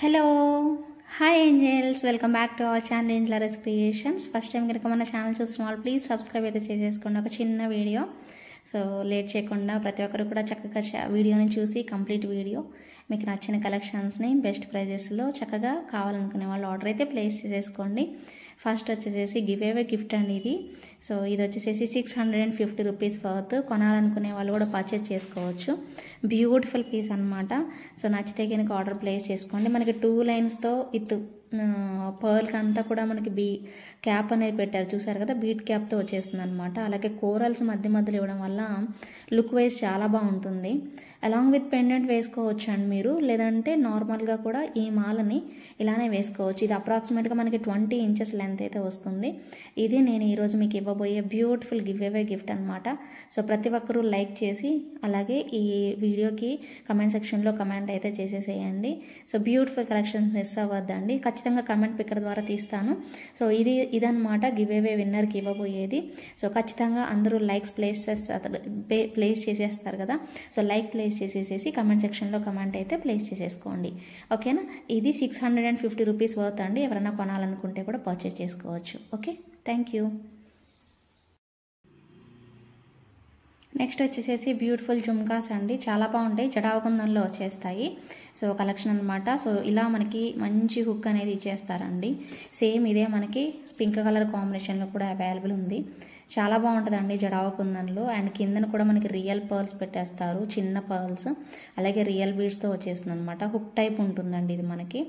Hello hi angels, welcome back to our channel ఏంజలరస్ creations. First time కనుక మన channel చూస్తున్న వాళ్ళు ప్లీజ్ సబ్స్క్రైబ్ అయితే చేసేసుకోండి. ఒక చిన్న వీడియో, సో లేట్ చేయకుండా ప్రతి ఒక్కరు కూడా చక్కగా వీడియోని చూసి కంప్లీట్ వీడియో మీకు నచ్చిన కలెక్షన్స్ని బెస్ట్ ప్రైజెస్లో చక్కగా కావాలనుకునే వాళ్ళు ఆర్డర్ అయితే ప్లేస్ చేసేసుకోండి. ఫస్ట్ వచ్చేసేసి గివ్ అవే గిఫ్ట్ అండి ఇది. సో ఇది వచ్చేసేసి 650 రూపీస్ వర్త్. కొనాలనుకునే వాళ్ళు కూడా పర్చేస్ చేసుకోవచ్చు. బ్యూటిఫుల్ పీస్ అనమాట. సో నచ్చితే కనుక ఆర్డర్ ప్లేస్ చేసుకోండి. మనకి 2 లైన్స్తో విత్ పర్ల్కి అంతా కూడా మనకి క్యాప్ అనేది పెట్టారు, చూసారు కదా, బీట్ క్యాప్తో వచ్చేస్తుంది అనమాట. అలాగే కోరల్స్ మధ్యలో ఇవ్వడం వల్ల లుక్ వైజ్ చాలా బాగుంటుంది. అలాంగ్ విత్ పెండెంట్ వేసుకోవచ్చు అండి మీరు, లేదంటే నార్మల్గా కూడా ఈ మాలని ఇలానే వేసుకోవచ్చు. ఇది అప్రాక్సిమేట్గా మనకి 20 ఇంచెస్ లెంత్ అయితే వస్తుంది. ఇది నేను ఈరోజు మీకు ఇవ్వబోయే బ్యూటిఫుల్ గివ్ అవే గిఫ్ట్ అనమాట. సో ప్రతి ఒక్కరూ లైక్ చేసి అలాగే ఈ వీడియోకి కమెంట్ సెక్షన్లో కమెంట్ అయితే చేసేసేయండి. సో బ్యూటిఫుల్ కలెక్షన్స్ మిస్ అవ్వద్దండి. ఖచ్చితంగా కమెంట్ పిక్కర్ ద్వారా తీస్తాను. సో ఇదనమాట గివ్ అవే విన్నర్కి ఇవ్వబోయేది. సో ఖచ్చితంగా అందరూ లైక్స్ ప్లేస్ చేసేస్తారు కదా. సో లైక్ ప్లేస్ చేసేసేసి కమెంట్ సెక్షన్లో కమెంట్ అయితే ప్లేస్ చేసేసుకోండి, ఓకేనా. ఇది 650 రూపీస్ వర్త్ అండి. ఎవరైనా కొనాలనుకుంటే కూడా పర్చేస్ చేసుకోవచ్చు. Okay, thank you. నెక్స్ట్ వచ్చేసేసి బ్యూటిఫుల్ జుమ్కాస్ అండి, చాలా బాగుంటాయి. జడావకుందంలో వచ్చేస్తాయి. సో కలెక్షన్ అనమాట. సో ఇలా మనకి మంచి హుక్ అనేది ఇచ్చేస్తారండి. సేమ్ ఇదే మనకి పింక్ కలర్ కాంబినేషన్లో కూడా అవైలబుల్ ఉంది. చాలా బాగుంటుందండి జడావకుందంలో. అండ్ కిందన కూడా మనకి రియల్ పర్ల్స్ పెట్టేస్తారు, చిన్న పర్ల్స్. అలాగే రియల్ బీడ్స్తో వచ్చేస్తుంది అనమాట. హుక్ టైప్ ఉంటుందండి ఇది మనకి.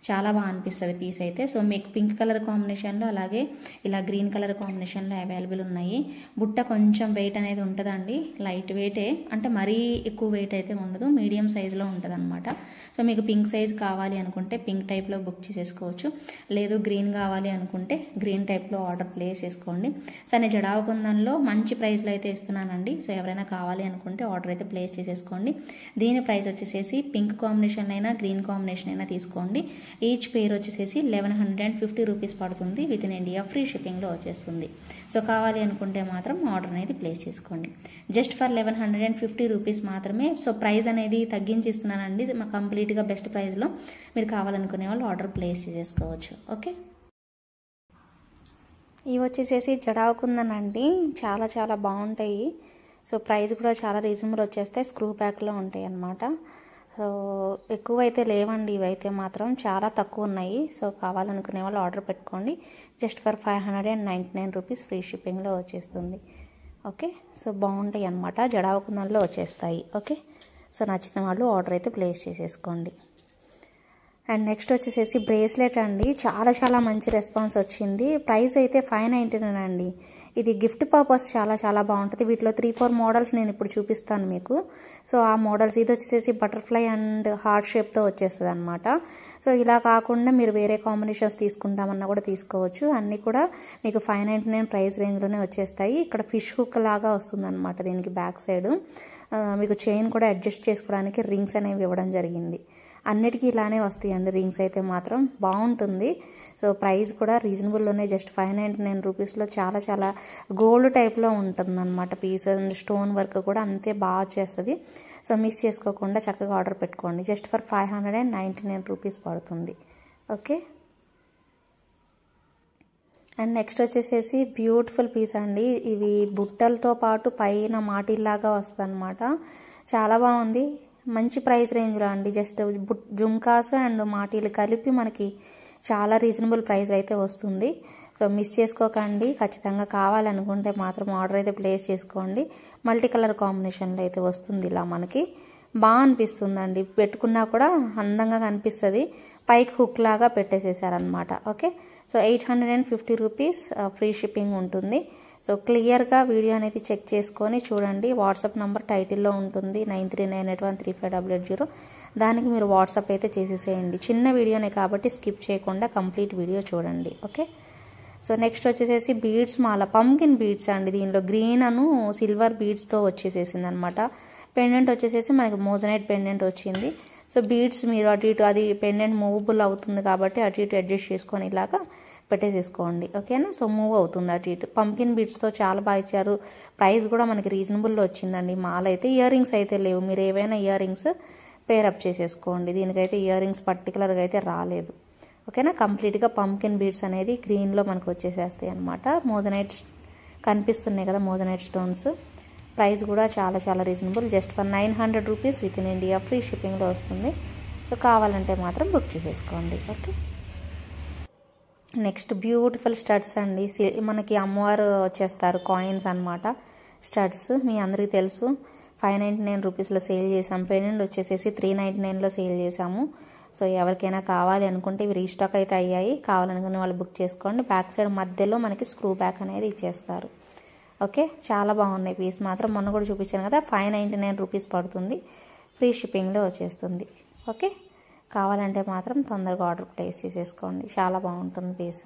చాలా బాగా అనిపిస్తుంది పీస్ అయితే. సో మీకు పింక్ కలర్ కాంబినేషన్లో అలాగే ఇలా గ్రీన్ కలర్ కాంబినేషన్లో అవైలబుల్ ఉన్నాయి. బుట్ట కొంచెం వెయిట్ అనేది ఉంటుందండి, లైట్ వెయిటే, అంటే మరీ ఎక్కువ వెయిట్ అయితే ఉండదు, మీడియం సైజులో ఉంటుంది అనమాట. సో మీకు పింక్ సైజ్ కావాలి అనుకుంటే పింక్ టైప్లో బుక్ చేసేసుకోవచ్చు. లేదు గ్రీన్ కావాలి అనుకుంటే గ్రీన్ టైప్లో ఆర్డర్ ప్లేస్ చేసుకోండి. సో నేను జడావకుందంలో మంచి ప్రైస్లో అయితే ఇస్తున్నానండి. సో ఎవరైనా కావాలి అనుకుంటే ఆర్డర్ అయితే ప్లేస్ చేసేసుకోండి. దీని ప్రైస్ వచ్చేసేసి పింక్ కాంబినేషన్ అయినా గ్రీన్ కాంబినేషన్ అయినా తీసుకోండి. ఈచ్ పేర్ వచ్చేసేసి 1150 రూపీస్ పడుతుంది. విత్ ఇన్ ఇండియా ఫ్రీ షిప్పింగ్లో వచ్చేస్తుంది. సో కావాలి అనుకుంటే మాత్రం ఆర్డర్ అనేది ప్లేస్ చేసుకోండి. జస్ట్ ఫర్ 1150 రూపీస్ మాత్రమే. సో ప్రైస్ అనేది తగ్గించి ఇస్తున్నానండి కంప్లీట్గా బెస్ట్ ప్రైస్లో. మీరు కావాలనుకునే వాళ్ళు ఆర్డర్ ప్లేస్ చేసేసుకోవచ్చు. ఓకే, ఇవి వచ్చేసేసి జడావకుందనండి, చాలా బాగుంటాయి. సో ప్రైస్ కూడా చాలా రీజనబుల్ వచ్చేస్తాయి. స్క్రూ ప్యాక్లో ఉంటాయి అన్నమాట. సో ఎక్కువ అయితే లేవండి, ఇవైతే మాత్రం చాలా తక్కువ ఉన్నాయి. సో కావాలనుకునే వాళ్ళు ఆర్డర్ పెట్టుకోండి. జస్ట్ ఫర్ 599 రూపీస్ ఫ్రీ షిప్పింగ్లో వచ్చేస్తుంది. ఓకే, సో బాగుంటాయి అన్నమాట, జడావకుందంలో వచ్చేస్తాయి. ఓకే, సో నచ్చిన వాళ్ళు ఆర్డర్ అయితే ప్లేస్ చేసేసుకోండి. అండ్ నెక్స్ట్ వచ్చేసేసి బ్రేస్లెట్ అండి, చాలా మంచి రెస్పాన్స్ వచ్చింది. ప్రైస్ అయితే 599 అండి. ఇది గిఫ్ట్ పర్పస్ చాలా బాగుంటుంది. వీటిలో 3-4 మోడల్స్ నేను ఇప్పుడు చూపిస్తాను మీకు. సో ఆ మోడల్స్, ఇది వచ్చేసేసి బటర్ఫ్లై అండ్ హార్ట్ షేప్తో వచ్చేస్తుంది అనమాట. సో ఇలా కాకుండా మీరు వేరే కాంబినేషన్స్ తీసుకుంటామన్నా కూడా తీసుకోవచ్చు. అన్నీ కూడా మీకు 599 ప్రైస్ రేంజ్లోనే వచ్చేస్తాయి. ఇక్కడ ఫిష్ హుక్ లాగా వస్తుంది అనమాట దీనికి బ్యాక్ సైడ్. మీకు చైన్ కూడా అడ్జస్ట్ చేసుకోవడానికి రింగ్స్ అనేవి ఇవ్వడం జరిగింది. అన్నిటికీ ఇలానే వస్తాయండి రింగ్స్ అయితే మాత్రం బాగుంటుంది. సో ప్రైస్ కూడా రీజనబుల్లోనే, జస్ట్ 599 రూపీస్లో చాలా గోల్డ్ టైప్లో ఉంటుంది అనమాట పీస్. అండ్ స్టోన్ వర్క్ కూడా అంతే బాగా వచ్చేస్తుంది. సో మిస్ చేసుకోకుండా చక్కగా ఆర్డర్ పెట్టుకోండి. జస్ట్ ఫర్ 599 రూపీస్ పడుతుంది. ఓకే, అండ్ నెక్స్ట్ వచ్చేసేసి బ్యూటిఫుల్ పీస్ అండి. ఇవి బుట్టలతో పాటు పైన మాటిల్లాగా వస్తుంది అనమాట. చాలా బాగుంది, మంచి ప్రైస్ రేంజ్లో అండి. జస్ట్ జుమ్కాస్ అండ్ మాటీలు కలిపి మనకి చాలా రీజనబుల్ ప్రైస్ అయితే వస్తుంది. సో మిస్ చేసుకోకండి. ఖచ్చితంగా కావాలనుకుంటే మాత్రం ఆర్డర్ అయితే ప్లేస్ చేసుకోండి. మల్టీ కలర్ కాంబినేషన్లో అయితే వస్తుంది. ఇలా మనకి బాగా అనిపిస్తుందండి, పెట్టుకున్నా కూడా అందంగా కనిపిస్తుంది. పైకి హుక్ లాగా పెట్టేసేసారనమాట. Okay, so 850 rupees free shipping ఉంటుంది. సో క్లియర్గా వీడియో అనేది చెక్ చేసుకొని చూడండి. వాట్సాప్ నెంబర్ టైటిల్లో ఉంటుంది, 9398135800. దానికి మీరు వాట్సాప్ అయితే చేసేసేయండి. చిన్న వీడియోనే కాబట్టి స్కిప్ చేయకుండా కంప్లీట్ వీడియో చూడండి. ఓకే, సో నెక్స్ట్ వచ్చేసేసి బీడ్స్ మాల, పంకిన్ బీడ్స్ అండి. దీనిలో గ్రీన్ అను సిల్వర్ బీడ్స్తో వచ్చేసేసింది అనమాట. పెండెంట్ వచ్చేసేసి మనకి మోజనైట్ పెండెంట్ వచ్చింది. సో బీడ్స్ మీరు అటు ఇటు, అది పెండెంట్ మూవబుల్ అవుతుంది కాబట్టి అటు ఇటు అడ్జస్ట్ చేసుకొని ఇలాగా పెట్టేసేసుకోండి. ఓకేనా, సో మూవ్ అవుతుంది అటు ఇటు. పంకిన్ బీడ్స్తో చాలా బాగా ఇచ్చారు. ప్రైస్ కూడా మనకి రీజనబుల్లో వచ్చిందండి. మాల అయితే, ఇయర్ రింగ్స్ అయితే లేవు. మీరు ఏవైనా ఇయర్ రింగ్స్ పేరప్ చేసేసుకోండి. దీనికైతే ఇయర్ రింగ్స్ పర్టికులర్గా అయితే రాలేదు. ఓకేనా, కంప్లీట్గా పంకిన్ బీడ్స్ అనేది గ్రీన్లో మనకు వచ్చేసేస్తాయి అనమాట. మోజనైట్ కనిపిస్తున్నాయి కదా, మోజనైట్ స్టోన్స్. ప్రైస్ కూడా చాలా చాలా reasonable, just for 900 rupees with in India, free షిప్పింగ్లో వస్తుంది. సో కావాలంటే మాత్రం బుక్ చేసేసుకోండి. ఓకే, నెక్స్ట్ బ్యూటిఫుల్ స్టడ్స్ అండి. మనకి అమ్మవారు వచ్చేస్తారు, కాయిన్స్ అనమాట. స్టడ్స్ మీ అందరికీ తెలుసు, 599 రూపీస్లో సేల్ చేసాము. పెండెంట్ వచ్చేసేసి 399లో సేల్ చేసాము. సో ఎవరికైనా కావాలి అనుకుంటే ఇవి రీస్టాక్ అయితే అయ్యాయి, కావాలనుకునే వాళ్ళు బుక్ చేసుకోండి. బ్యాక్ సైడ్ మధ్యలో మనకి స్క్రూ బ్యాక్ అనేది ఇచ్చేస్తారు. ఓకే, చాలా బాగున్నాయి పీస్ మాత్రం. మొన్న కూడా చూపించాను కదా, 599 రూపీస్ పడుతుంది, ఫ్రీ షిప్పింగ్లో వచ్చేస్తుంది. ఓకే, కావాలంటే మాత్రం తొందరగా ఆర్డర్ ప్లేస్ చేసేసుకోండి, చాలా బాగుంటుంది పీస్.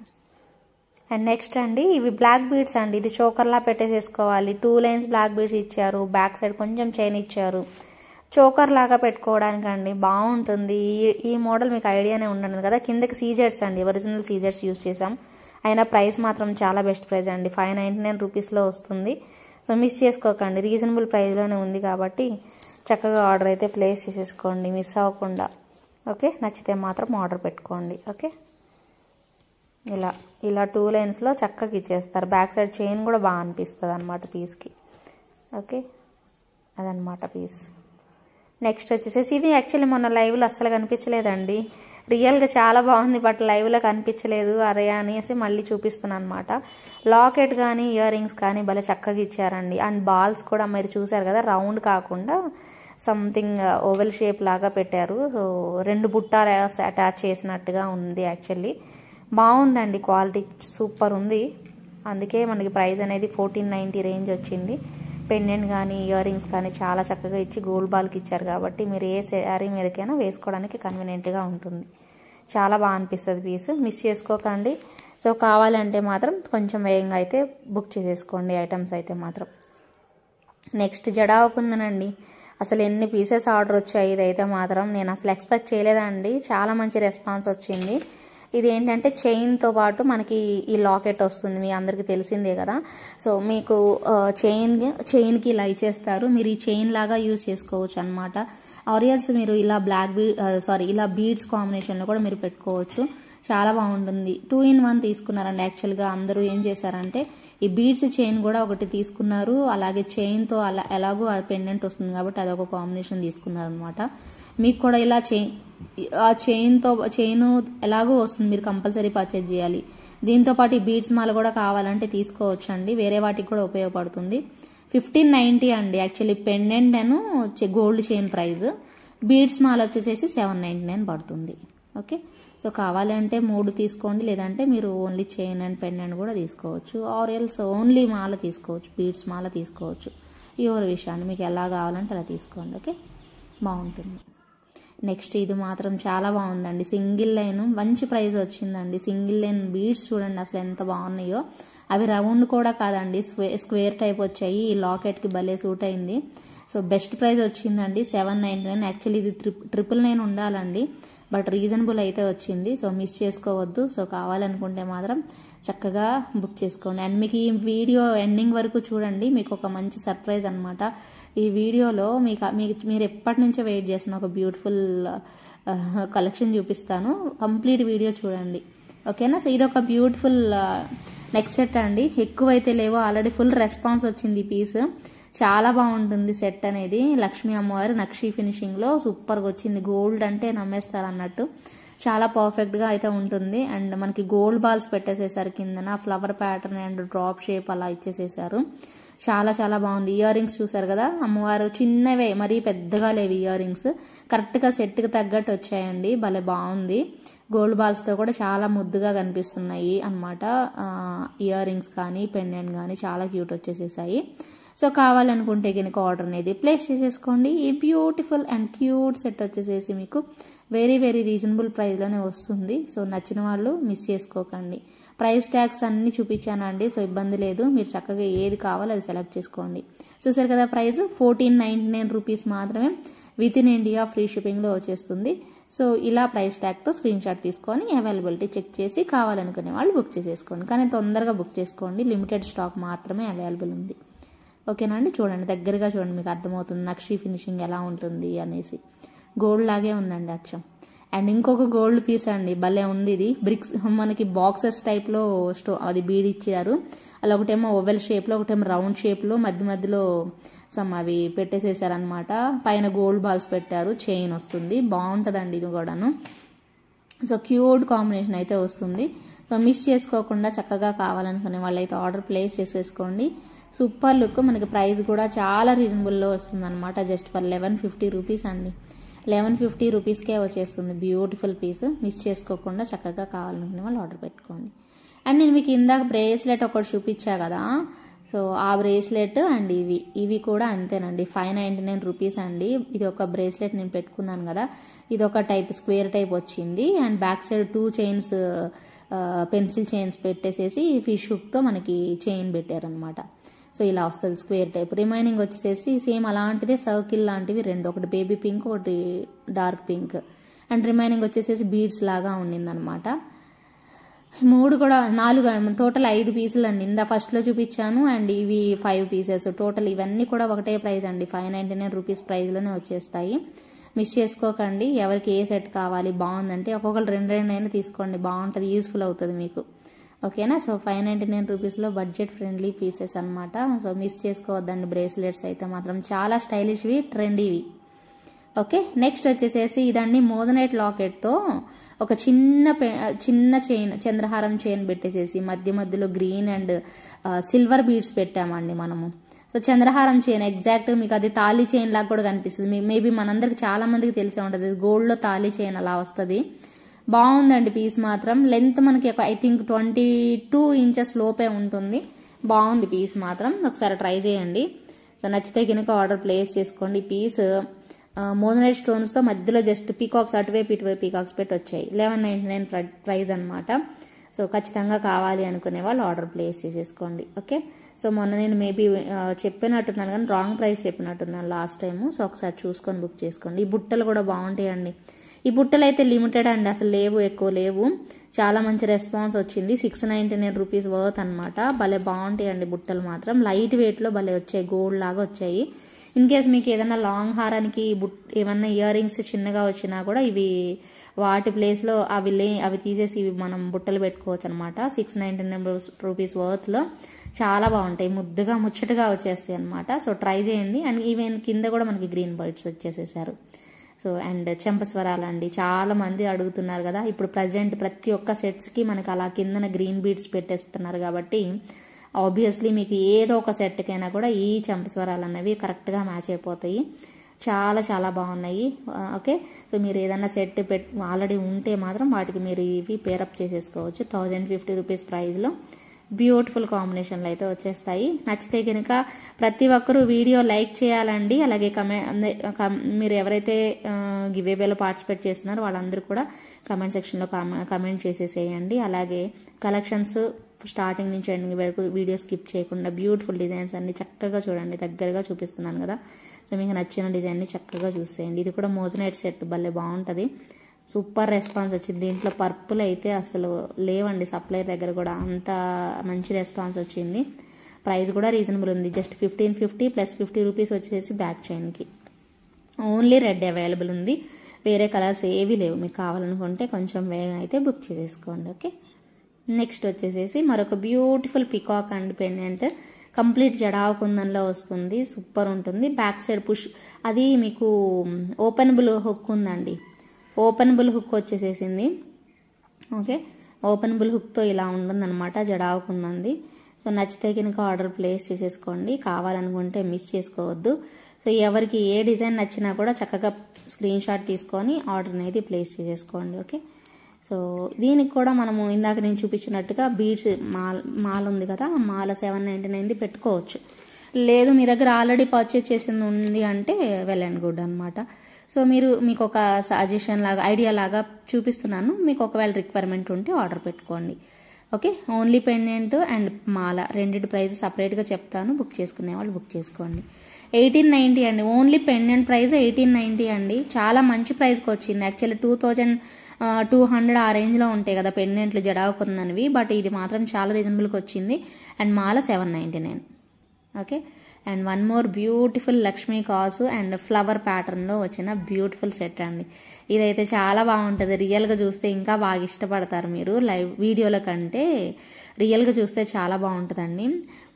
అండ్ నెక్స్ట్ అండి, ఇవి బ్లాక్ బీడ్స్ అండి. ఇది చోకర్లా పెట్టేసేసుకోవాలి. 2 లైన్స్ బ్లాక్ బీడ్స్ ఇచ్చారు, బ్యాక్ సైడ్ కొంచెం చైన్ ఇచ్చారు. చోకర్ లాగా పెట్టుకోవడానికి అండి బాగుంటుంది. ఈ మోడల్ మీకు ఐడియానే ఉండదు కదా. కిందకి సీజెట్స్ అండి, ఒరిజినల్ సీజెట్స్ యూస్ చేసాం. అయినా ప్రైస్ మాత్రం చాలా బెస్ట్ ప్రైస్ అండి, 599 రూపీస్లో వస్తుంది. సో మిస్ చేసుకోకండి, రీజనబుల్ ప్రైస్లోనే ఉంది కాబట్టి చక్కగా ఆర్డర్ అయితే ప్లేస్ చేసేసుకోండి, మిస్ అవ్వకుండా. ఓకే, నచ్చితే మాత్రం ఆర్డర్ పెట్టుకోండి. ఓకే, ఇలా 2 లైన్స్లో చక్కగా ఇచ్చేస్తారు. బ్యాక్ సైడ్ చైన్ కూడా బాగా అనిపిస్తుంది అనమాట పీస్కి. ఓకే, అదనమాట పీస్. నెక్స్ట్ వచ్చేసేసి ఇది యాక్చువల్లీ మొన్న లైవ్లో అస్సలు కనిపించలేదండి, రియల్గా చాలా బాగుంది, బట్ లైవ్లో కనిపించలేదు. అరే అనేసి మళ్ళీ చూపిస్తున్నాను అనమాట. లాకెట్ కానీ ఇయర్ రింగ్స్ కానీ భలే చక్కగా ఇచ్చారండి. అండ్ బాల్స్ కూడా మీరు చూసారు కదా, రౌండ్ కాకుండా సంథింగ్ ఓవెల్ షేప్ లాగా పెట్టారు. సో 2 బుట్టాలు అటాచ్ చేసినట్టుగా ఉంది. యాక్చువల్లీ బాగుందండి, క్వాలిటీ సూపర్ ఉంది. అందుకే మనకి ప్రైస్ అనేది 1490 రేంజ్ వచ్చింది. పెండెంట్ కానీ ఇయర్ రింగ్స్ కానీ చాలా చక్కగా ఇచ్చి గోల్డ్ బాల్కి ఇచ్చారు కాబట్టి మీరు ఏ శారీ మీదకైనా వేసుకోవడానికి కన్వీనియంట్గా ఉంటుంది. చాలా బాగా అనిపిస్తుంది పీస్, మిస్ చేసుకోకండి. సో కావాలంటే మాత్రం కొంచెం వేగంగా అయితే బుక్ చేసేసుకోండి ఐటమ్స్ అయితే మాత్రం. నెక్స్ట్ జడావు కుందనండి, అసలు ఎన్ని పీసెస్ ఆర్డర్ వచ్చాయి. ఇదైతే మాత్రం నేను అసలు ఎక్స్పెక్ట్ చేయలేదండి, చాలా మంచి రెస్పాన్స్ వచ్చింది. ఇది ఏంటంటే చైన్తో పాటు మనకి ఈ లాకెట్ వస్తుంది, మీ అందరికీ తెలిసిందే కదా. సో మీకు చైన్కి ఇలా ఇచ్చేస్తారు, మీరు ఈ చైన్ లాగా యూజ్ చేసుకోవచ్చు అనమాట. ఆరియల్స్ మీరు ఇలా ఇలా బీడ్స్ కాంబినేషన్లో కూడా మీరు పెట్టుకోవచ్చు, చాలా బాగుంటుంది. 2 in 1 తీసుకున్నారండి. యాక్చువల్గా అందరూ ఏం చేశారంటే ఈ బీడ్స్ చైన్ కూడా ఒకటి తీసుకున్నారు, అలాగే చైన్తో ఎలాగో పెండెంట్ వస్తుంది కాబట్టి అదొక కాంబినేషన్ తీసుకున్నారు అనమాట. మీకు కూడా ఇలా చైన్ ఎలాగో వస్తుంది, మీరు కంపల్సరీ పర్చేజ్ చేయాలి. దీంతోపాటు ఈ బీడ్స్ మాల కూడా కావాలంటే తీసుకోవచ్చు అండి, వేరే వాటికి కూడా ఉపయోగపడుతుంది. 1590 అండి యాక్చువల్లీ పెండెంట్ అను గోల్డ్ చైన్ ప్రైస్. బీడ్స్ మాల వచ్చేసేసి 799 పడుతుంది. ఓకే, సో కావాలంటే 3 తీసుకోండి, లేదంటే మీరు ఓన్లీ చైన్ అండ్ పెండెంట్ కూడా తీసుకోవచ్చు, ఆర్ ఎల్స్ ఓన్లీ మాల తీసుకోవచ్చు, బీడ్స్ మాల తీసుకోవచ్చు. ఎవరి విషయాన్ని మీకు ఎలా కావాలంటే అలా తీసుకోండి. ఓకే, బాగుంటుంది. నెక్స్ట్ ఇది మాత్రం చాలా బాగుందండి, సింగిల్ లైన్ మంచి ప్రైస్ వచ్చిందండి. సింగిల్ లైన్ బీడ్స్ చూడండి అసలు ఎంత బాగున్నాయో. అవి రౌండ్ కూడా కాదండి, స్క్వేర్ టైప్ వచ్చాయి. ఈ లాకెట్కి భలే సూట్ అయింది. సో బెస్ట్ ప్రైస్ వచ్చిందండి, 799. యాక్చువల్లీ ఇది 999 ఉండాలండి, బట్ రీజనబుల్ అయితే వచ్చింది. సో మిస్ చేసుకోవద్దు. సో కావాలనుకుంటే మాత్రం చక్కగా బుక్ చేసుకోండి. అండ్ మీకు ఈ వీడియో ఎండింగ్ వరకు చూడండి, మీకు ఒక మంచి సర్ప్రైజ్ అనమాట. ఈ వీడియోలో మీరు ఎప్పటి నుంచో వెయిట్ చేసిన ఒక బ్యూటిఫుల్ కలెక్షన్ చూపిస్తాను, కంప్లీట్ వీడియో చూడండి. ఓకేనా, సో ఇది ఒక బ్యూటిఫుల్ నెక్ సెట్ అండి. ఎక్కువైతే లేవో, ఆల్రెడీ ఫుల్ రెస్పాన్స్ వచ్చింది ఈ పీస్. చాలా బాగుంటుంది సెట్ అనేది. లక్ష్మీ అమ్మవారి నక్షి ఫినిషింగ్లో సూపర్గా వచ్చింది. గోల్డ్ అంటే నమ్మేస్తారు అన్నట్టు, చాలా పర్ఫెక్ట్గా అయితే ఉంటుంది. అండ్ మనకి గోల్డ్ బాల్స్ పెట్టేసేసారు కిందన, flower pattern and drop shape అలా ఇచ్చేసేసారు. చాలా చాలా బాగుంది. ఇయర్ రింగ్స్ చూసారు కదా, అమ్మవారు చిన్నవే, మరీ పెద్దగా లేవు ఇయర్ రింగ్స్, కరెక్ట్గా సెట్కి తగ్గట్టు వచ్చాయండి. భలే బాగుంది. గోల్డ్ బాల్స్తో కూడా చాలా ముద్దుగా కనిపిస్తున్నాయి అన్నమాట. ఇయర్ రింగ్స్ కానీ పెండెంట్ కానీ చాలా క్యూట్ వచ్చేసేసాయి. సో కావాలనుకుంటే కనుక ఆర్డర్ అనేది ప్లేస్ చేసేసుకోండి. ఈ బ్యూటిఫుల్ అండ్ క్యూట్ సెట్ వచ్చేసేసి మీకు వెరీ వెరీ రీజనబుల్ ప్రైస్లోనే వస్తుంది. సో నచ్చిన వాళ్ళు మిస్ చేసుకోకండి. ప్రైస్ ట్యాగ్స్ అన్నీ చూపించానండి, సో ఇబ్బంది లేదు, మీరు చక్కగా ఏది కావాలో అది సెలెక్ట్ చేసుకోండి. చూసారు కదా, ప్రైస్ 1499 రూపీస్ మాత్రమే, విత్ ఇన్ ఇండియా ఫ్రీ షిప్పింగ్లో వచ్చేస్తుంది. సో ఇలా ప్రైస్ ట్యాగ్తో స్క్రీన్ షాట్ తీసుకొని అవైలబిలిటీ చెక్ చేసి కావాలనుకునే వాళ్ళు బుక్ చేసేసుకోండి. కానీ తొందరగా బుక్ చేసుకోండి, లిమిటెడ్ స్టాక్ మాత్రమే అవైలబుల్ ఉంది. ఓకేనా అండి, చూడండి దగ్గరగా చూడండి, మీకు అర్థమవుతుంది నక్షి ఫినిషింగ్ ఎలా ఉంటుంది అనేసి. గోల్డ్ లాగే ఉందండి అచ్చం. అండ్ ఇంకొక గోల్డ్ పీస్ అండి, భలే ఉంది ఇది. బ్రిక్స్ మనకి బాక్సెస్ టైప్లో అది బీడ్ ఇచ్చారు. అలా ఒకటేమో ఓవెల్ షేప్లో, ఒకటేమో రౌండ్ షేప్లో, మధ్యలో అవి పెట్టేసేసారనమాట. పైన గోల్డ్ బాల్స్ పెట్టారు, చైన్ వస్తుంది, బాగుంటుందండి ఇది కూడాను. సో క్యూట్ కాంబినేషన్ అయితే వస్తుంది. సో మిస్ చేసుకోకుండా చక్కగా కావాలనుకునే వాళ్ళైతే ఆర్డర్ ప్లేస్ చేసేసుకోండి. సూపర్ లుక్, మనకి ప్రైస్ కూడా చాలా రీజనబుల్లో వస్తుంది అనమాట. జస్ట్ ఫర్ 1150 రూపీస్ అండి. 1150 రూపీస్కే వచ్చేస్తుంది బ్యూటిఫుల్ పీస్. మిస్ చేసుకోకుండా చక్కగా కావాలనుకునే వాళ్ళు ఆర్డర్ పెట్టుకోండి. అండ్ నేను మీకు ఇందాక బ్రేస్లెట్ ఒకటి చూపించా కదా, సో ఆ బ్రేస్లెట్ అండ్ ఇవి కూడా అంతేనండి. 599 రూపీస్ అండి. ఇది ఒక బ్రేస్లెట్ నేను పెట్టుకున్నాను కదా, ఇది ఒక టైప్ స్క్వేర్ టైప్ వచ్చింది. And back side 2 chains, pencil chains పెట్టేసేసి ఫిష్ హుక్తో మనకి చైన్ పెట్టారనమాట. సో ఇలా వస్తుంది స్క్వేర్ టైప్. రిమైనింగ్ వచ్చేసి సేమ్ అలాంటిదే సర్కిల్ లాంటివి 2, ఒకటి బేబీ పింక్, ఒకటి డార్క్ పింక్. అండ్ రిమైనింగ్ వచ్చేసేసి బీడ్స్ లాగా ఉండిందనమాట. 3 కూడా 4, టోటల్ 5 పీసులు అండి. ఇందా ఫస్ట్లో చూపించాను. అండ్ ఇవి 5 పీసెస్ టోటల్. ఇవన్నీ కూడా ఒకటే ప్రైస్ అండి, 599 రూపీస్ ప్రైస్లోనే వచ్చేస్తాయి. మిస్ చేసుకోకండి. ఎవరికి ఏ సెట్ కావాలి బాగుందంటే ఒక్కొక్కరు 2 అయినా తీసుకోండి, బాగుంటుంది, యూస్ఫుల్ అవుతుంది మీకు. ఓకేనా. సో 599 రూపీస్లో బడ్జెట్ ఫ్రెండ్లీ పీసెస్ అనమాట. సో మిస్ చేసుకోవద్దండి. బ్రేస్లెట్స్ అయితే మాత్రం చాలా స్టైలిష్వి, ట్రెండీవి. ఓకే. నెక్స్ట్ వచ్చేసేసి ఇదండి మోజనైట్ లాకెట్తో ఒక చిన్న చైన్, చంద్రహారం చైన్ పెట్టేసేసి మధ్యలో గ్రీన్ అండ్ సిల్వర్ బీడ్స్ పెట్టామండి మనము. సో చంద్రహారం చైన్ ఎగ్జాక్ట్ మీకు అది తాళీ చైన్ లాగా కూడా కనిపిస్తుంది. మేబీ మనందరికి చాలా మందికి తెలిసే ఉంటుంది, గోల్డ్లో తాళీ చైన్ అలా వస్తుంది. బాగుందండి పీస్ మాత్రం. లెంత్ మనకి ఐ థింక్ 22 ఇంచెస్ లోపే ఉంటుంది. బాగుంది పీస్ మాత్రం, ఒకసారి ట్రై చేయండి. సో నచ్చితే కనుక ఆర్డర్ ప్లేస్ చేసుకోండి. పీస్ మోజనైట్ స్టోన్స్తో మధ్యలో జస్ట్ పీకాక్స్ అటువైపు ఇటువైపు పీకాక్స్ పెట్టి వచ్చాయి. 1199 ప్రైస్ అనమాట. సో ఖచ్చితంగా కావాలి అనుకునే వాళ్ళు ఆర్డర్ ప్లేస్ చేసేసుకోండి. ఓకే. సో మొన్న నేను మేబీ చెప్పినట్టున్నాను కానీ రాంగ్ ప్రైస్ చెప్పినట్టున్నాను లాస్ట్ టైము. సో ఒకసారి చూసుకొని బుక్ చేసుకోండి. ఈ బుట్టలు కూడా బాగుంటాయండి. ఈ బుట్టలు అయితే లిమిటెడ్ అండి, అసలు లేవు, ఎక్కువ లేవు. చాలా మంచి రెస్పాన్స్ వచ్చింది. 699 రూపీస్ వర్త్ అనమాట. భలే బాగుంటాయండి బుట్టలు మాత్రం. లైట్ వెయిట్లో భలే వచ్చాయి, గోల్డ్ లాగా వచ్చాయి. ఇన్ కేస్ మీకు ఏదైనా లాంగ్ హారానికి ఏమన్నా ఇయర్ రింగ్స్ చిన్నగా వచ్చినా కూడా ఇవి వాటి ప్లేస్లో అవి తీసేసి ఇవి మనం బుట్టలు పెట్టుకోవచ్చు అనమాట. 699 రూపీస్ వర్త్లో చాలా బాగుంటాయి, ముద్దుగా ముచ్చటగా వచ్చేస్తాయి అనమాట. సో ట్రై చేయండి. అండ్ ఈవెన్ కింద కూడా మనకి గ్రీన్ బర్డ్స్ వచ్చేసేసారు. సో అండ్ చెంపస్వరాలు అండి, చాలా మంది అడుగుతున్నారు కదా. ఇప్పుడు ప్రజెంట్ ప్రతి ఒక్క సెట్స్కి మనకి అలా కిందన గ్రీన్ బీడ్స్ పెట్టేస్తున్నారు కాబట్టి ఆబ్వియస్లీ మీకు ఏదో ఒక సెట్కైనా కూడా ఈ చెంపస్వరాలు అన్నవి కరెక్ట్గా మ్యాచ్ అయిపోతాయి. చాలా చాలా బాగున్నాయి. ఓకే. సో మీరు ఏదైనా సెట్ ఆల్రెడీ ఉంటే మాత్రం వాటికి మీరు ఇవి పేరప్ చేసేసుకోవచ్చు. 1050 రూపీస్ ప్రైస్లో బ్యూటిఫుల్ కాంబినేషన్లు అయితే వచ్చేస్తాయి. నచ్చితే కనుక ప్రతి ఒక్కరూ వీడియో లైక్ చేయాలండి. అలాగే మీరు ఎవరైతే గివేవేలో పార్టిసిపేట్ చేస్తున్నారో వాళ్ళందరూ కూడా కమెంట్ సెక్షన్లో కమెంట్ చేసేసేయండి. అలాగే కలెక్షన్స్ స్టార్టింగ్ నుంచి ఎండింగ్ వరకు వీడియో స్కిప్ చేయకుండా బ్యూటిఫుల్ డిజైన్స్ అన్ని చక్కగా చూడండి. దగ్గరగా చూపిస్తున్నాను కదా. సో మీకు నచ్చిన డిజైన్ని చక్కగా చూసేయండి. ఇది కూడా మోజనైట్ సెట్, భలే బాగుంటుంది. సూపర్ రెస్పాన్స్ వచ్చింది. దీంట్లో పర్పుల్ అయితే అసలు లేవండి, సప్లైర్ దగ్గర కూడా అంత మంచి రెస్పాన్స్ వచ్చింది. ప్రైస్ కూడా రీజనబుల్ ఉంది. జస్ట్ 1550 ప్లస్ 50 రూపీస్ వచ్చేసి బ్యాక్ చైన్కి. ఓన్లీ రెడ్ అవైలబుల్ ఉంది, వేరే కలర్స్ ఏవి లేవు. మీకు కావాలనుకుంటే కొంచెం వేగంగా అయితే బుక్ చేసేసుకోండి. ఓకే. నెక్స్ట్ వచ్చేసేసి మరొక beautiful peacock and pendant, complete jadau కుందన్లో వస్తుంది. సూపర్ ఉంటుంది. బ్యాక్ సైడ్ పుష్, అది మీకు ఓపెనబుల్ హుక్ ఉందండి. ఓపెనబుల్ హుక్ వచ్చేసేసింది. ఓకే. ఓపెనబుల్ హుక్తో ఇలా ఉంటుందన్నమాట, జడావు కుందంది. సో నచ్చితే కనుక ఆర్డర్ ప్లేస్ చేసేసుకోండి. కావాలనుకుంటే మిస్ చేసుకోవద్దు. సో ఎవరికి ఏ డిజైన్ నచ్చినా కూడా చక్కగా స్క్రీన్ షాట్ తీసుకొని ఆర్డర్ అనేది ప్లేస్ చేసేసుకోండి. ఓకే. సో దీనికి కూడా మనము ఇందాక నేను చూపించినట్టుగా బీడ్స్ మాల ఉంది కదా, మాల 799 పెట్టుకోవచ్చు. లేదు మీ దగ్గర ఆల్రెడీ పర్చేజ్ చేసింది ఉంది అంటే వెల్ అండ్ గుడ్ అనమాట. సో మీకు ఒక సజెషన్ లాగా, ఐడియా లాగా చూపిస్తున్నాను. మీకు ఒకవేళ రిక్వైర్మెంట్ ఉంటే ఆర్డర్ పెట్టుకోండి. ఓకే. ఓన్లీ పెండెంట్ అండ్ మాల రెండింటి ప్రైస్ సపరేట్గా చెప్తాను, బుక్ చేసుకునే వాళ్ళు బుక్ చేసుకోండి. 1890 అండి. ఓన్లీ పెండెంట్ ప్రైస్ 1890 అండి. చాలా మంచి ప్రైస్కి వచ్చింది. యాక్చువల్లీ 2200 ఆ రేంజ్లో ఉంటాయి కదా పెండెంట్లు జడావు కుందనివి, బట్ ఇది మాత్రం చాలా రీజనబుల్గా వచ్చింది. అండ్ మాల 799. Okay. And one more beautiful Lakshmi కాసు అండ్ ఫ్లవర్ ప్యాటర్న్లో వచ్చిన బ్యూటిఫుల్ సెట్ అండి. ఇదైతే చాలా బాగుంటుంది. రియల్గా చూస్తే ఇంకా బాగా ఇష్టపడతారు మీరు. లైవ్ వీడియోల కంటే రియల్గా చూస్తే చాలా బాగుంటుందండి.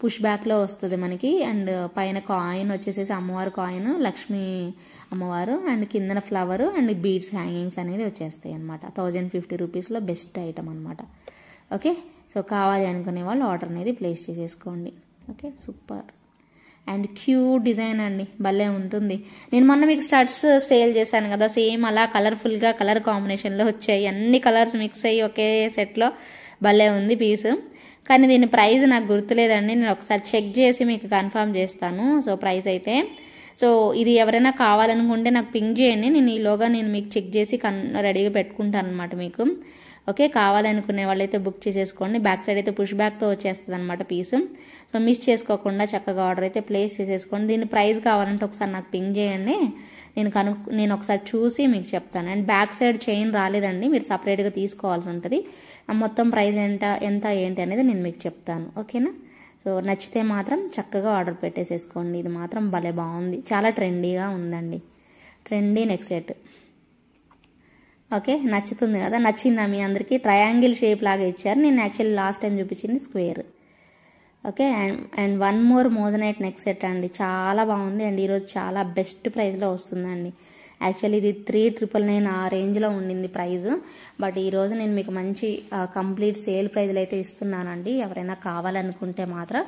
పుష్ బ్యాక్లో వస్తుంది మనకి. అండ్ పైన కాయిన్ వచ్చేసేసి అమ్మవారు కాయిన్, లక్ష్మీ అమ్మవారు, అండ్ కిందన ఫ్లవర్ అండ్ బీడ్స్ హ్యాంగింగ్స్ అనేది వచ్చేస్తాయి అనమాట. 1050 రూపీస్లో బెస్ట్ ఐటమ్ అనమాట. ఓకే, సో కావాలి అనుకునే వాళ్ళు ఆర్డర్ అనేది ప్లేస్ చేసేసుకోండి. Okay, super and cute design అండి, భలే ఉంటుంది. నేను మొన్న మీకు స్టడ్స్ సేల్ చేశాను కదా, సేమ్ అలా కలర్ఫుల్గా కలర్ కాంబినేషన్లో వచ్చాయి. అన్ని కలర్స్ మిక్స్ అయ్యి ఒకే సెట్లో భలే ఉంది పీసు. కానీ దీని ప్రైస్ నాకు గుర్తులేదండి, నేను ఒకసారి చెక్ చేసి మీకు కన్ఫర్మ్ చేస్తాను. సో ప్రైస్ అయితే ఇది ఎవరైనా కావాలనుకుంటే నాకు పింక్ చేయండి, నేను ఈలోగా నేను మీకు చెక్ చేసి రెడీగా పెట్టుకుంటాను అనమాట మీకు. ఓకే, కావాలనుకునే వాళ్ళైతే బుక్ చేసేసుకోండి. బ్యాక్ సైడ్ అయితే పుష్ బ్యాక్తో వచ్చేస్తుంది అనమాట పీసు. సో మిస్ చేసుకోకుండా చక్కగా ఆర్డర్ అయితే ప్లేస్ చేసేసుకోండి. దీని ప్రైస్ కావాలంటే ఒకసారి నాకు పింక్ చేయండి, నేను ఒకసారి చూసి మీకు చెప్తాను. అండ్ బ్యాక్ సైడ్ చైన్ రాలేదండి, మీరు సపరేట్గా తీసుకోవాల్సి ఉంటుంది. మొత్తం ప్రైస్ ఎంత ఏంటి అనేది నేను మీకు చెప్తాను. ఓకేనా, సో నచ్చితే మాత్రం చక్కగా ఆర్డర్ పెట్టేసేసుకోండి. ఇది మాత్రం భలే బాగుంది, చాలా ట్రెండీగా ఉందండి. Trendy neck set. ఓకే, నచ్చుతుంది కదా, నచ్చిందా మీ అందరికీ? ట్రయాంగిల్ షేప్ లాగా ఇచ్చారు. నేను యాక్చువల్లీ లాస్ట్ టైం చూపించింది square. Okay, and one more moissanite neck set అండి, చాలా బాగుంది. అండ్ ఈరోజు చాలా బెస్ట్ ప్రైస్లో వస్తుందండి. యాక్చువల్లీ ఇది 3999 ఆ రేంజ్లో ఉండింది ప్రైజు, బట్ ఈరోజు నేను మీకు మంచి కంప్లీట్ సేల్ ప్రైజ్లో అయితే ఇస్తున్నానండి. ఎవరైనా కావాలనుకుంటే మాత్రం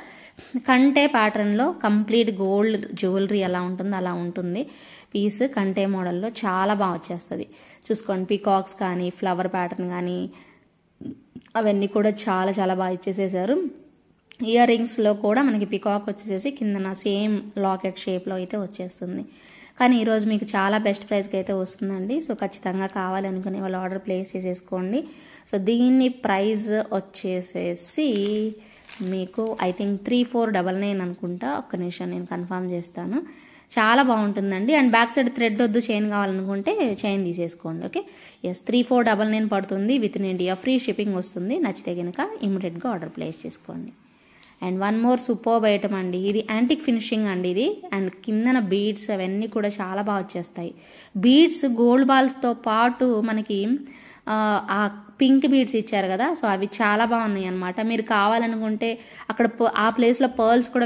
కంటే ప్యాటర్న్లో కంప్లీట్ గోల్డ్ జ్యువెలరీ ఎలా ఉంటుందో అలా ఉంటుంది పీస్. కంటే మోడల్లో చాలా బాగా వచ్చేస్తుంది. చూసుకోండి, పీకాక్స్ కానీ ఫ్లవర్ ప్యాటర్న్ కానీ అవన్నీ కూడా చాలా చాలా బాగా ఇచ్చేసేసారు. ఇయర్ రింగ్స్లో కూడా మనకి పికాక్ వచ్చేసేసి కిందన సేమ్ లాకెట్ షేప్లో అయితే వచ్చేస్తుంది. కానీ ఈరోజు మీకు చాలా బెస్ట్ ప్రైస్కి అయితే వస్తుందండి. సో ఖచ్చితంగా కావాలనుకునే వాళ్ళు ఆర్డర్ ప్లేస్ చేసేసుకోండి. సో దీని ప్రైస్ వచ్చేసేసి మీకు ఐ థింక్ 3499 అనుకుంటా. ఒక్క నిమిషం నేను కన్ఫర్మ్ చేస్తాను. చాలా బాగుంటుందండి. అండ్ బ్యాక్ సైడ్ థ్రెడ్ వద్దు, చైన్ కావాలనుకుంటే చైన్ తీసేసుకోండి. ఓకే, ఎస్ 3499 పడుతుంది. With in India free shipping వస్తుంది. నచ్చితే కనుక ఇమీడియట్గా ఆర్డర్ ప్లేస్ చేసుకోండి. And one more superb item అండి, ఇది యాంటిక్ ఫినిషింగ్ అండి ఇది. అండ్ కిందన బీడ్స్ అవన్నీ కూడా చాలా బాగా వచ్చేస్తాయి. బీడ్స్ గోల్డ్ బాల్స్తో పాటు మనకి ఆ పింక్ బీడ్స్ ఇచ్చారు కదా, సో అవి చాలా బాగున్నాయి అనమాట. మీరు కావాలనుకుంటే అక్కడ ఆ ప్లేస్లో పర్ల్స్ కూడా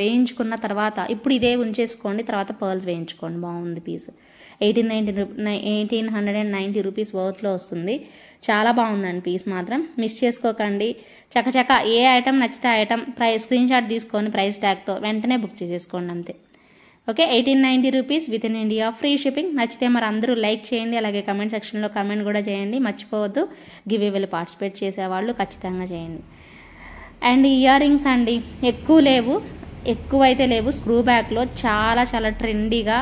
వేయించుకున్న తర్వాత ఇప్పుడు ఇదే ఉంచేసుకోండి, తర్వాత పర్ల్స్ వేయించుకోండి. బాగుంది పీస్. 1890 రూపీస్ వర్త్లో వస్తుంది. చాలా బాగుందండి పీస్ మాత్రం. మిస్ చేసుకోకండి. చకచక ఏ ఐటమ్ నచ్చితే ఆ ఐటమ్ స్క్రీన్ షాట్ తీసుకొని ప్రైస్ ట్యాగ్తో వెంటనే బుక్ చేసేసుకోండి అంతే. Okay, 1890 rupees with in India free shipping. నచ్చితే మరి అందరూ లైక్ చేయండి, అలాగే కమెంట్ సెక్షన్లో కమెంట్ కూడా చేయండి. మర్చిపోవద్దు, గివ్ అవేలో పార్టిసిపేట్ చేసేవాళ్ళు ఖచ్చితంగా చేయండి. అండ్ ఇయర్ రింగ్స్ అండి, ఎక్కువైతే లేవు. స్క్రూ బ్యాక్లో చాలా చాలా ట్రెండీగా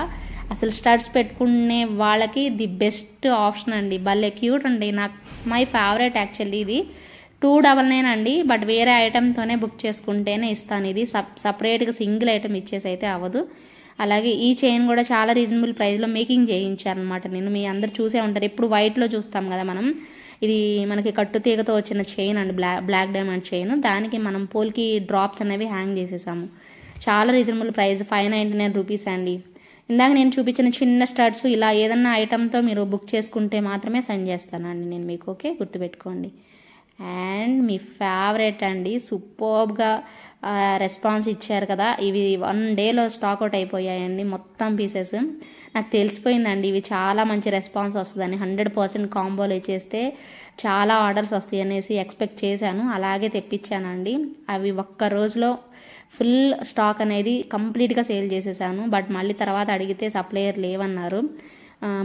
అసలు స్టడ్స్ పెట్టుకునే వాళ్ళకి ది బెస్ట్ ఆప్షన్ అండి. భలే క్యూట్ అండి, నాకు మై ఫేవరెట్ యాక్చువల్లీ. ఇది 299 అండి, బట్ వేరే ఐటెంతోనే బుక్ చేసుకుంటేనే ఇస్తాను. ఇది సపరేట్గా సింగిల్ ఐటెం ఇచ్చేసి అయితే అవ్వదు. అలాగే ఈ చైన్ కూడా చాలా రీజనబుల్ ప్రైస్లో మేకింగ్ చేయించారనమాట. నేను మీ అందరు చూసే ఉంటారు, ఎప్పుడు వైట్లో చూస్తాం కదా మనం. ఇది మనకి కట్టు తీగతో వచ్చిన చైన్ అండి, బ్లాక్ డైమండ్ చైన్. దానికి మనం పోల్కి డ్రాప్స్ అనేవి హ్యాంగ్ చేసేసాము. చాలా రీజనబుల్ ప్రైస్, 599 రూపీస్ అండి. ఇందాక నేను చూపించిన చిన్న స్టడ్స్ ఇలా ఏదన్నా ఐటెంతో మీరు బుక్ చేసుకుంటే మాత్రమే సెండ్ చేస్తానండి నేను మీకు. ఓకే, గుర్తుపెట్టుకోండి. అండ్ మీ ఫేవరెట్ అండి, సూపర్బ్గా రెస్పాన్స్ ఇచ్చారు కదా. ఇవి 1 డేలో స్టాక్అవుట్ అయిపోయాయండి మొత్తం పీసెస్. నాకు తెలిసిపోయిందండి ఇవి చాలా మంచి రెస్పాన్స్ వస్తుందని. 100% కాంబోలో ఇచ్చేస్తే చాలా ఆర్డర్స్ వస్తాయి అనేసి ఎక్స్పెక్ట్ చేశాను, అలాగే తెప్పించానండి. అవి ఒక్క రోజులో ఫుల్ స్టాక్ అనేది కంప్లీట్గా సేల్ చేసేసాను. బట్ మళ్ళీ తర్వాత అడిగితే సప్లయర్ లేవన్నారు.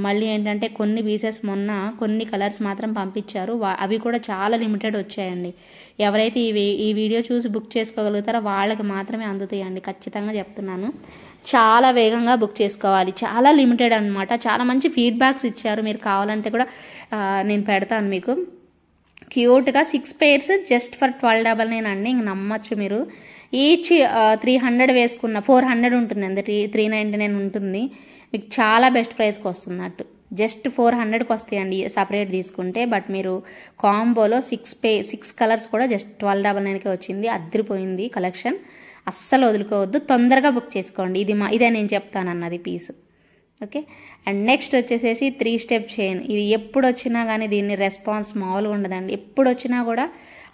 మళ్ళీ ఏంటంటే కొన్ని పీసెస్ మొన్న కొన్ని కలర్స్ మాత్రం పంపించారు, అవి కూడా చాలా లిమిటెడ్ వచ్చాయండి. ఎవరైతే ఈ వీడియో చూసి బుక్ చేసుకోగలుగుతారో వాళ్ళకి మాత్రమే అందుతాయండి, ఖచ్చితంగా చెప్తున్నాను. చాలా వేగంగా బుక్ చేసుకోవాలి, చాలా లిమిటెడ్ అనమాట. చాలా మంచి ఫీడ్బ్యాక్స్ ఇచ్చారు, మీరు కావాలంటే కూడా నేను పెడతాను మీకు. క్యూట్గా 6 pairs జస్ట్ ఫర్ 1299 అండి, ఇంక నమ్మచ్చు మీరు. ఈచ్ 300 వేసుకున్న 400 ఉంటుంది, అంతే 399 ఉంటుంది. మీకు చాలా బెస్ట్ ప్రైస్కి వస్తున్నట్టు. జస్ట్ 400కి వస్తాయండి సపరేట్ తీసుకుంటే. బట్ మీరు కాంబోలో 6 కలర్స్ కూడా జస్ట్ 1299కే వచ్చింది. అదిరిపోయింది కలెక్షన్. అస్సలు వదులుకోవద్దు, తొందరగా బుక్ చేసుకోండి. ఇదే నేను చెప్తానన్నది పీస్. ఓకే. అండ్ నెక్స్ట్ వచ్చేసేసి 3 స్టెప్ చైన్. ఇది ఎప్పుడు వచ్చినా కానీ దీన్ని రెస్పాన్స్ మామూలుగా ఉండదండి. ఎప్పుడు వచ్చినా కూడా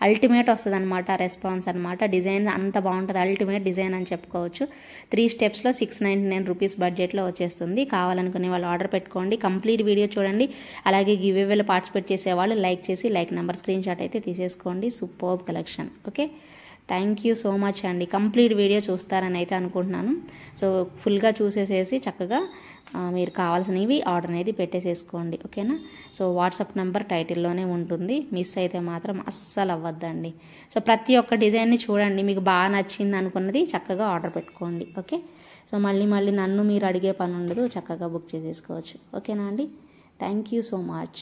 అల్టిమేట్ వస్తుంది అనమాట రెస్పాన్స్ అనమాట. డిజైన్ అంత బాగుంటుంది, అల్టిమేట్ డిజైన్ అని చెప్పుకోవచ్చు. 3 స్టెప్స్లో 699 రూపీస్ బడ్జెట్లో వచ్చేస్తుంది. కావాలనుకునే వాళ్ళు ఆర్డర్ పెట్టుకోండి. కంప్లీట్ వీడియో చూడండి. అలాగే గివ్ అవేలో పార్టిసిపేట్ చేసేవాళ్ళు లైక్ చేసి లైక్ నెంబర్ స్క్రీన్ షాట్ అయితే తీసేసుకోండి. Superb collection. Okay, thank you so much అండి. కంప్లీట్ వీడియో చూస్తారని అయితే అనుకుంటున్నాను. సో ఫుల్గా చూసేసేసి చక్కగా మీరు కావాల్సినవి ఆర్డర్ అనేది పెట్టేసేసుకోండి. ఓకేనా. సో వాట్సాప్ నెంబర్ టైటిల్లోనే ఉంటుంది, మిస్ అయితే మాత్రం అస్సలు అవ్వద్దండి. సో ప్రతి ఒక్క డిజైన్ని చూడండి, మీకు బాగా నచ్చింది అనుకున్నది చక్కగా ఆర్డర్ పెట్టుకోండి. ఓకే. సో మళ్ళీ నన్ను మీరు అడిగే పని ఉండదు, చక్కగా బుక్ చేసేసుకోవచ్చు. ఓకేనా అండి. Thank you so much.